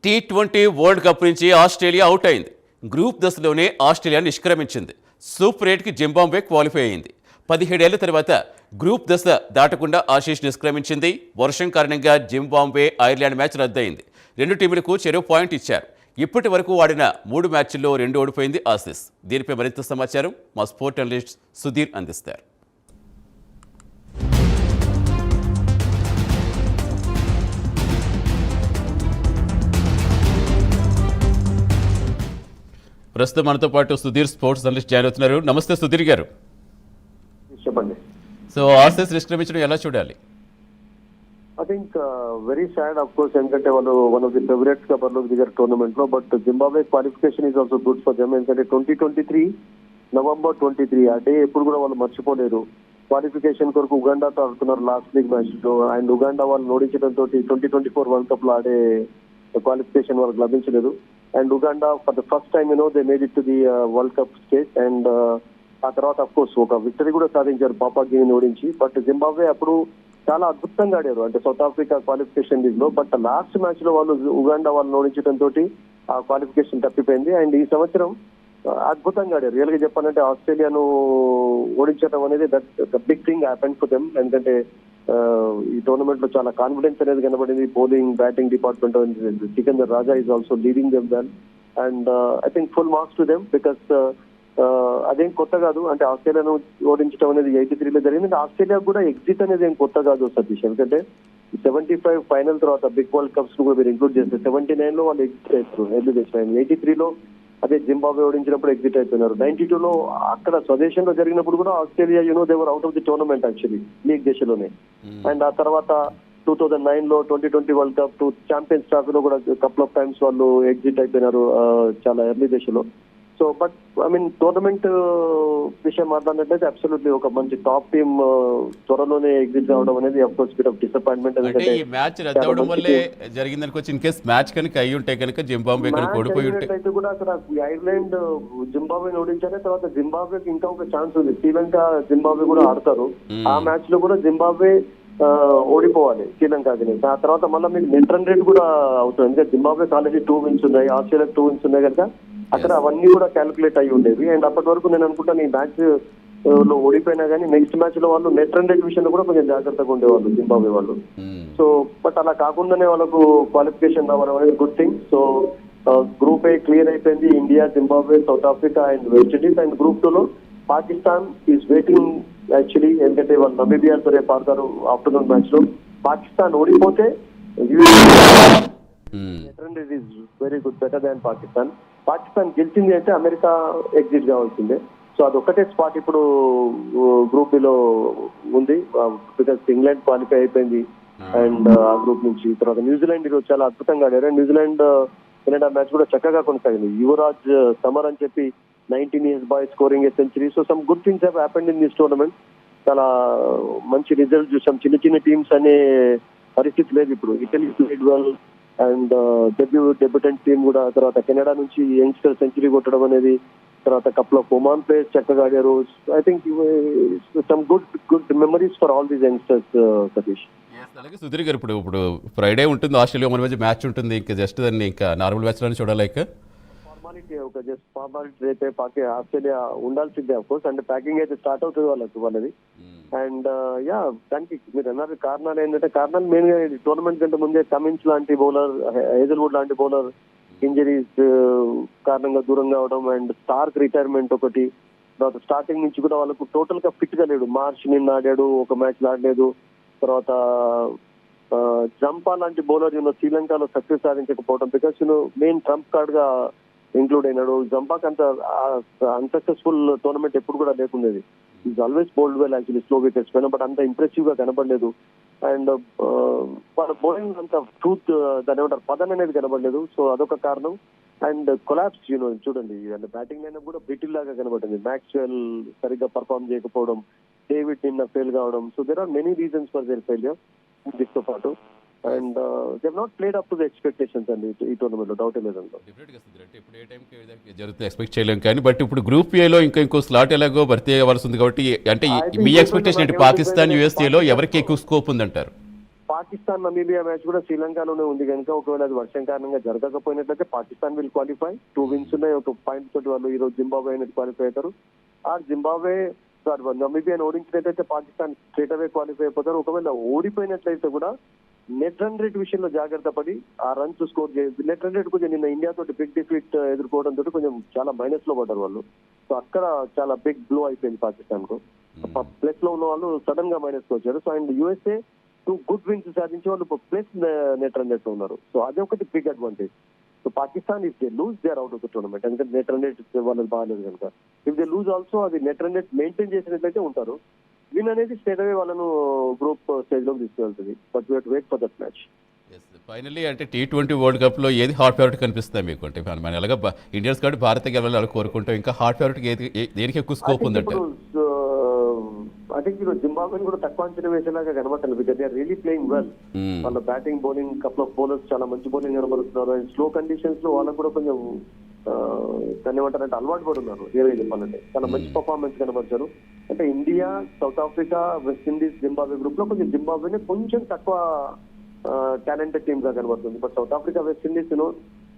T20 world cup నుంచి Australia out అయింది. Group దశలోనే ఆస్ట్రేలియా నిష్క్రమించింది. సూపర్ 8కి జింబాబ్వే క్వాలిఫై అయింది. 17 ఏళ్ల తర్వాత గ్రూప్ దశ దాటకుండా ఆశీష్ నిష్క్రమించింది. వర్షం కారణంగా జింబాబ్వే ఐర్లాండ్ మ్యాచ్ రద్దయింది. రెండు టీములకు చెరో పాయింట్ ఇచ్చారు. ఇప్పటి వరకు ఆడిన 3 మ్యాచ్ల్లో 2 ఓడిపోయింది ఆసీస్. దీనిపై మరింత సమాచారం మా స్పోర్ట్ అనలిస్ట్ సుధీర్ అందిస్తారు. ప్రస్తుతం మనతో పాటు సుధీర్ స్పోర్ట్స్ అనలిస్ట్ జాయిన్ అవుతున్నారు. నమస్తే సుధీర్ గారు. చెప్పండి. సో ఆసీస్ నిష్క్రమించడం ఎలా చూడాలి? I think very sad of course, ఎందుకంటే వాళ్ళు వన్ ఆఫ్ ది ఫేవరెట్స్ గా బరిలోకి దిగారు టోర్నమెంట్ లో. But Zimbabwe qualification is also good for them. ఎందుకంటే 2023 నవంబర్ 23 ఆ డే ఎప్పుడు కూడా వాళ్ళు మర్చిపోలేరు. క్వాలిఫికేషన్ కొరకు ఉగాండాతో ఆడుతున్నారు లాస్ట్ లీగ్ మ్యాచ్ లో. అండ్ ఉగాండా వాళ్ళు ఓడించడంతో 2024 వరల్డ్ కప్ లో ఆడే క్వాలిఫికేషన్ వాళ్ళకి లభించలేదు. And Uganda for the first time they made it to the world cup stage. And ఆ తర్వాత అఫ్ కోర్స్ ఒక విక్టరీ కూడా సాధించారు పాపా గిని ఓడించి. బట్ జింబాబ్వే అప్పుడు చాలా అద్భుతంగా ఆడారు, అంటే సౌత్ ఆఫ్రికా క్వాలిఫికేషన్ లీగ్ లో. బట్ లాస్ట్ మ్యాచ్ లో వాళ్ళు ఉగాండా వాళ్ళని ఓడించడంతో ఆ క్వాలిఫికేషన్ తప్పిపోయింది. అండ్ ఈ సంవత్సరం అద్భుతంగా ఆడారు. రియల్ గా చెప్పాలంటే ఆస్ట్రేలియాను ఓడించడం అనేది the big thing happen for them. ఎందుకంటే ఈ టోర్నమెంట్ లో చాలా కాన్ఫిడెన్స్ అనేది కనబడింది. Bowling, batting department Sikandar Raza is also leading them well. And I think full marks to them because అదేం కొత్త కాదు. అంటే ఆస్ట్రేలియాను ఓడించడం అనేది 83లో జరిగింది. ఆస్ట్రేలియా కూడా ఎగ్జిట్ అనేది ఏం కొత్త కాదు సతీష్. ఎందుకంటే 75 ఫైనల్ తర్వాత బిగ్ వరల్డ్ కప్స్ కూడా మీరు ఇంక్లూడ్ చేస్తే 79లో వాళ్ళు ఎగ్జిట్ అవుతారు, ఎలిమినేషన్ అయింది. 83లో అదే జింబాబ్వే ఓడించినప్పుడు ఎగ్జిట్ అయిపోయినారు. 92లో అక్కడ స్వదేశంలో జరిగినప్పుడు కూడా Australia they were out of the tournament actually league దశలోనే. అండ్ ఆ తర్వాత 2009లో 2020 వరల్డ్ కప్ ఛాంపియన్స్ ట్రోఫీలో కూడా కపుల్ ఆఫ్ టైమ్స్ వాళ్ళు ఎగ్జిట్ అయిపోయినారు చాలా ఎర్లీ దశలో. So but I mean tournament విషయం మాట్లాడినట్లయితే అబ్సల్యూట్లీ ఒక మంచి టాప్ టీమ్ త్వరలోనే ఎగ్జిట్ కావడం అనేది of course bit of disappointment. అంటే ఈ మ్యాచ్ రద్దు అవడం వల్లే జరిగిందనుకోవచ్చు. ఇన్ కేస్ మ్యాచ్ కనుక అయ్యి ఉంటే కనుక జింబాబ్వే కనుక ఓడిపోయి ఉంటే అయితే కూడా అక్కడ ఐర్లాండ్ జింబాబ్వేని ఓడించారు. తర్వాత జింబాబ్వేకి ఇంకా ఒక ఛాన్స్ ఉంది. శ్రీలంక జింబాబ్వే కూడా ఆడతారు. ఆ మ్యాచ్ లో కూడా జింబాబ్వే ఓడిపోవాలి శ్రీలంకకి. ఆ తర్వాత మళ్ళీ మీకు నెట్ రన్ రేట్ కూడా అవుతుంది. ఎందుకంటే జింబాబ్వే ఆల్రెడీ 2 wins ఉన్నాయి, ఆస్ట్రేలియా 2 wins ఉన్నాయి కనుక అక్కడ అవన్నీ కూడా క్యాలిక్యులేట్ అయ్యి ఉండేవి. అండ్ అప్పటి వరకు నేను అనుకుంటాను ఈ మ్యాచ్ లో ఓడిపోయినా కానీ నెక్స్ట్ మ్యాచ్ లో వాళ్ళు నెట్ రన్ రేట్ విషయంలో కూడా కొంచెం జాగ్రత్తగా ఉండేవాళ్ళు జింబాబ్వే వాళ్ళు. సో బట్ అలా కాకుండానే వాళ్ళకు క్వాలిఫికేషన్ రావడం అనేది good thing. So group A clear అయిపోయింది. India, Zimbabwe, South Africa and West Indies. And group 2లో పాకిస్తాన్ ఈజ్ వెయిటింగ్ యాక్చువల్లీ. ఎందుకంటే వాళ్ళు నమీబియాతో రేపు ఆడతారు ఆఫ్టర్నూన్ మ్యాచ్ లో. పాకిస్తాన్ ఓడిపోతే very good, better than Pakistan. Pakistan గెలిచింది అయితే అమెరికా ఎగ్జిట్ కావాల్సిందే. సో అదొక్కటే స్పాట్ ఇప్పుడు గ్రూప్ బిలో ఉంది బికాస్ ఇంగ్లాండ్ క్వాలిఫై అయిపోయింది. అండ్ ఆ గ్రూప్ నుంచి తర్వాత న్యూజిలాండ్ ఈరోజు చాలా అద్భుతంగా ఆడారు. న్యూజిలాండ్ కెనడా మ్యాచ్ కూడా చక్కగా కొనసాగింది. యువరాజ్ సమర్ అని చెప్పి 19 years boy scoring a century. So some good things have happened in this tournament. చాలా మంచి రిజల్ట్ చూసాం. చిన్న చిన్న టీమ్స్ అనే పరిస్థితి లేదు ఇప్పుడు. Italy played well and debutant team కూడా. తర్వాత కెనడా నుంచి యంగ్స్టర్ సెంచరీ కొట్టడం అనేది, తర్వాత కపుల్ ఆఫ్ ఒమాన్ ప్లేయర్స్ చక్కగా ఆడారు. I think some good memories for all these youngsters Satish. అలాగే సుధీర్ గారు, ఇప్పుడు ఫ్రైడే ఉంటుంది ఆస్ట్రేలియా మన మధ్య మ్యాచ్ ఉంటుంది. ఇంకా జస్ట్ దాన్ని ఇంకా నార్మల్ మ్యాచ్ లోనే చూడాలి. ఫార్మాలిటీ ఒక జస్ట్ ఫార్మాలిటీ రేపే ఆస్ట్రేలియా ఉండాల్సిందే ఆఫ్ కోర్స్. అంటే ప్యాకింగ్ అయితే స్టార్ట్ అవుతుంది వాళ్ళది. అండ్ యా దానికి మీరు అన్నారు కారణాలు ఏంటంటే, కారణాలు మెయిన్ గా టోర్నమెంట్ కంటే ముందే కమిన్స్ లాంటి బౌలర్, హేజల్వుడ్ లాంటి బౌలర్ ఇంజరీస్ కారణంగా దూరం కావడం. అండ్ స్టార్క్ రిటైర్మెంట్ ఒకటి. తర్వాత స్టార్టింగ్ నుంచి కూడా వాళ్ళకు టోటల్ గా ఫిట్ గా లేడు. మార్చ్ నిన్న ఆడాడు, ఒక మ్యాచ్ ఆడలేదు. తర్వాత జంపా లాంటి బౌలర్ శ్రీలంకలో సక్సెస్ సాధించకపోవడం బికాస్ మెయిన్ ట్రంప్ కార్డ్ గా ఇంక్లూడ్ అయినాడు. జంపాక్ అంత అన్సక్సెస్ఫుల్ టోర్నమెంట్ ఎప్పుడు కూడా లేకుండేది. Is always bowled well actually slow wickets పైన, బట్ అంత ఇంప్రెసివ్ గా కనబడలేదు. అండ్ వాళ్ళ బౌలింగ్ అంత ట్రూత్ దాని ఏమంటారు పదం అనేది కనబడలేదు. సో అదొక కారణం. అండ్ కొలాప్స్ చూడండి, బ్యాటింగ్ లైన్ కూడా బ్రిటిల్ లాగా కనబడింది. మ్యాక్స్వెల్ సరిగ్గా పర్ఫార్మ్ చేయకపోవడం, డేవిడ్ నిన్న ఫెయిల్ కావడం. So there are many reasons for their failure దీంతో పాటు. And they have not played up to the expectations అండి ఈ టోర్నమెంట్ లో, డౌట్ లేదండి. ఇప్పుడు ఏ టైంకి జరుగుతుంది ఎక్స్పెక్ట్ చేయలేం కానీ, బట్ ఇప్పుడు గ్రూప్ ఏలో ఇంకో స్లాట్ ఎలాగో భర్తీ అవ్వాల్సి ఉంది కాబట్టి, అంటే మీ ఎక్స్పెక్టేషన్ ఏంటి? పాకిస్తాన్, యుఎస్ఏలో ఎవరికి ఎక్కువ స్కోప్ ఉందంటారు? పాకిస్తాన్ నమీబియా మ్యాచ్ కూడా శ్రీలంకలోనే ఉంది కనుక ఒకవేళ అది వర్షం కారణంగా జరగకపోయినట్లయితే పాకిస్తాన్ విల్ క్వాలిఫై. 2 wins ఉన్నాయి, ఒక పాయింట్ తోటి వాళ్ళు ఈ రోజు జింబాబ్వే అనేది క్వాలిఫై అవుతారు. ఆ జింబాబ్వే నమీబియాని ఓడించినట్లయితే పాకిస్తాన్ స్ట్రేట్ అవే క్వాలిఫై అయిపోతారు. ఒకవేళ ఓడిపోయినట్లయితే కూడా నెట్ రన్ రేట్ విషయంలో జాగ్రత్త పడి ఆ రన్స్ స్కోర్ చేసి నెట్ రన్ రేట్ కొంచెం నిన్న ఇండియా తోటి బిగ్ డిఫీట్ ఎదుర్కోవడం తోటి కొంచెం చాలా మైనస్ లో పడ్డారు వాళ్ళు. సో అక్కడ చాలా బిగ్ బ్లో అయిపోయింది పాకిస్తాన్ కు. ప్లస్ లో ఉన్న వాళ్ళు సడన్ గా మైనస్ లో వచ్చారు. So and USA 2 good wins సాధించే వాళ్ళు ప్లస్ నెట్ రన్ రేట్ లో ఉన్నారు. సో అది ఒకటి big advantage. So Pakistan if they lose they are out of the tournament, ఎందుకంటే నెట్ రన్ రేట్ వాళ్ళకి బాగాలేదు కనుక. ఇఫ్ దే లూజ్ ఆల్సో అది నెట్ రన్ రేట్ మెయింటైన్ చేసినట్లయితే ఉంటారు. విన్ అనేది స్టేట్ అవే వాళ్ళను గ్రూప్ స్టేజ్ లోకి తీసుకెళ్తుంది. But we have to wait for that match. Finally అంటే T20 వరల్డ్ కప్లో ఏది హాట్ ఫేవరెట్ కనిపిస్తుంది మీకు? అంటే మన ఎలాగ ఇండియన్స్ కాబట్టి భారత్ గెలవాలని కోరుకుంటాం. ఇంకా హాట్ ఫేవరెట్ దేనికి ఎక్కువ స్కోప్ ఉందంటే? ఐ థింక్ జింబాబ్వేని కూడా తక్కువ అంచనా వేసేలాగా కనబడుతుంది. Because they are really playing well. వాళ్ళ batting bowling couple of bowlers చాలా మంచి బౌలింగ్ కనబడుతున్నారు. అండ్ స్లో కండిషన్స్ లో వాళ్ళకు కూడా కొంచెం దాన్ని ఏమంటారంటే అలవాటు పడి ఉన్నారు. రియల్గా చెప్పాలంటే చాలా మంచి పర్ఫార్మెన్స్ కనబరిచారు. అంటే India, south Africa, West Indies, Zimbabwe group లో కొంచెం జింబాబ్వేనే కొంచెం తక్కువ టాలెంటెడ్ టీమ్ గా కనబడుతుంది. బట్ సౌత్ ఆఫ్రికా, వెస్టిండీస్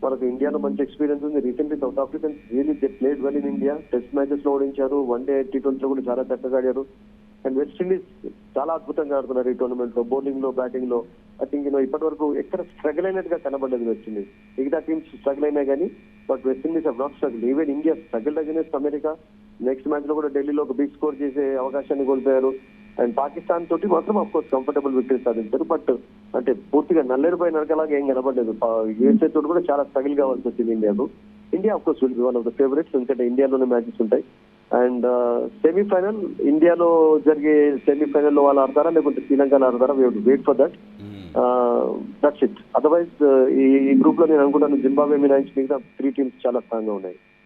మనకు ఇండియాలో మంచి ఎక్స్పీరియన్స్ ఉంది. Recently south Africans really they played well in India. Test matches లో ఓడించారు, వన్డే T20 లో కూడా చాలా చక్కగా ఆడారు. అండ్ వెస్టిండీస్ చాలా అద్భుతంగా ఆడుతున్నారు ఈ టోర్నమెంట్ లో, బౌలింగ్ లో, బ్యాటింగ్ లో. ఐ థింక్ ఇప్పటి వరకు ఎక్కడ స్ట్రగుల్ అయినట్టుగా కనబడలేదు వెస్టిండీస్. మిగతా టీమ్స్ స్ట్రగుల్ అయినాయి కానీ but West Indies have not struggle. Even India struggle against America. Next match లో కూడా ఢిల్లీలో ఒక బిగ్ స్కోర్ చేసే అవకాశాన్ని కోల్పోయారు. అండ్ పాకిస్తాన్ తోటి మాత్రం ఆఫ్ కోర్స్ కంఫర్టబుల్ విక్టరీ సాధించారు. బట్ అంటే పూర్తిగా నల్లేరుపై నరకలాగా ఏం కనబడలేదు. యూఎస్ఏ తోటి కూడా చాలా స్ట్రగుల్ కావాల్సి వచ్చింది ఇండియాకు. India of course will be one of the favourites, ఎందుకంటే ఇండియాలోనే మ్యాచెస్ ఉంటాయి. అండ్ సెమీఫైనల్, ఇండియాలో జరిగే సెమీఫైనల్ లో వాళ్ళు ఆడతారా లేకుంటే శ్రీలంకలో ఆడతారా? We have to wait for that. That's it. Otherwise ఈ గ్రూప్ లో నేను అనుకుంటాను జింబాబ్వే మినహాయించి మిగతా 3 టీమ్స్ చాలా స్ట్రాంగ్ గా ఉన్నాయి.